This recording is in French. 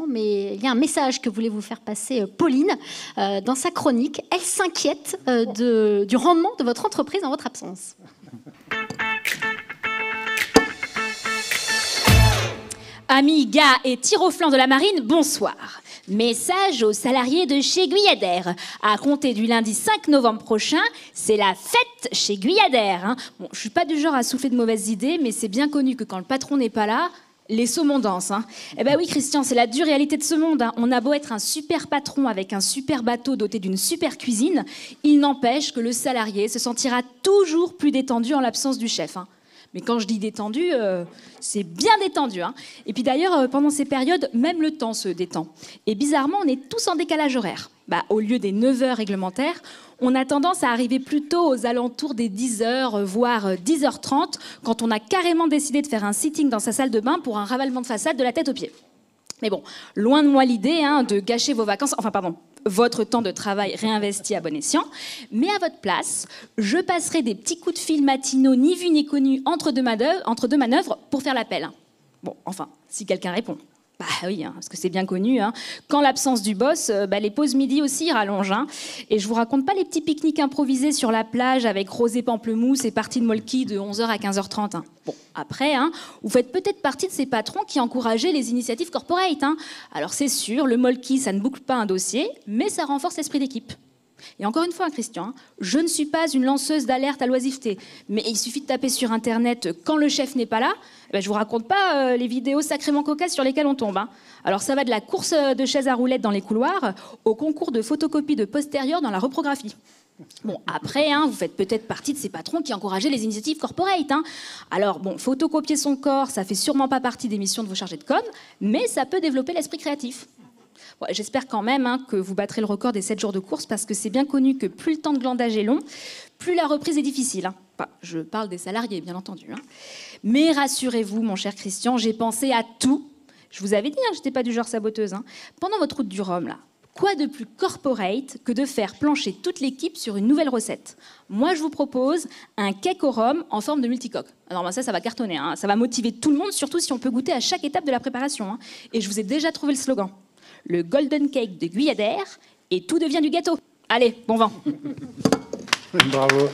mais il y a un message que voulait vous faire passer Pauline dans sa chronique. Elle s'inquiète du rendement de votre entreprise en votre absence. Amis, gars et tir au flanc de la marine, bonsoir. Message aux salariés de chez Guyadère. À compter du lundi 5 novembre prochain, c'est la fête chez Guyadère. Hein. Bon, je suis pas du genre à souffler de mauvaises idées, mais c'est bien connu que quand le patron n'est pas là, les saumons dansent. Hein. Eh ben oui, Christian, c'est la dure réalité de ce monde. Hein. On a beau être un super patron avec un super bateau doté d'une super cuisine, il n'empêche que le salarié se sentira toujours plus détendu en l'absence du chef. Hein. Mais quand je dis détendu, c'est bien détendu. Hein. Et puis d'ailleurs, pendant ces périodes, même le temps se détend. Et bizarrement, on est tous en décalage horaire. Bah, au lieu des 9 heures réglementaires, on a tendance à arriver plutôt aux alentours des 10 heures, voire 10h30, quand on a carrément décidé de faire un sitting dans sa salle de bain pour un ravalement de façade de la tête aux pieds. Mais bon, loin de moi l'idée de gâcher vos vacances, votre temps de travail réinvesti à bon escient. Mais à votre place, je passerai des petits coups de fil matinaux ni vus ni connus entre deux manœuvres pour faire l'appel. Bon, enfin, si quelqu'un répond. Bah oui, parce que c'est bien connu. Quand l'absence du boss, les pauses midi aussi rallongent. Et je vous raconte pas les petits pique-niques improvisés sur la plage avec rosé pamplemousse et parties de molki de 11h à 15h30. Bon, après, vous faites peut-être partie de ces patrons qui encourageaient les initiatives corporate. Alors c'est sûr, le molki, ça ne boucle pas un dossier, mais ça renforce l'esprit d'équipe. Et encore une fois, Christian, je ne suis pas une lanceuse d'alerte à l'oisiveté, mais il suffit de taper sur Internet quand le chef n'est pas là. Je vous raconte pas les vidéos sacrément cocasses sur lesquelles on tombe. Alors ça va de la course de chaises à roulettes dans les couloirs au concours de photocopie de postérieurs dans la reprographie. Bon, après, vous faites peut-être partie de ces patrons qui encourageaient les initiatives corporate. Alors, bon, photocopier son corps, ça fait sûrement pas partie des missions de vos chargés de com, mais ça peut développer l'esprit créatif. Bon, j'espère quand même que vous battrez le record des 7 jours de course, parce que c'est bien connu que plus le temps de glandage est long, plus la reprise est difficile. Enfin, je parle des salariés, bien entendu. Mais rassurez-vous, mon cher Christian, j'ai pensé à tout. Je vous avais dit, je n'étais pas du genre saboteuse. Pendant votre route du Rhum, là, quoi de plus corporate que de faire plancher toute l'équipe sur une nouvelle recette? Moi, je vous propose un cake au rhum en forme de multicoque. Alors ça va cartonner. Ça va motiver tout le monde, surtout si on peut goûter à chaque étape de la préparation. Et je vous ai déjà trouvé le slogan. Le Golden Cake de Guyadère et tout devient du gâteau. Allez, bon vent. Bravo.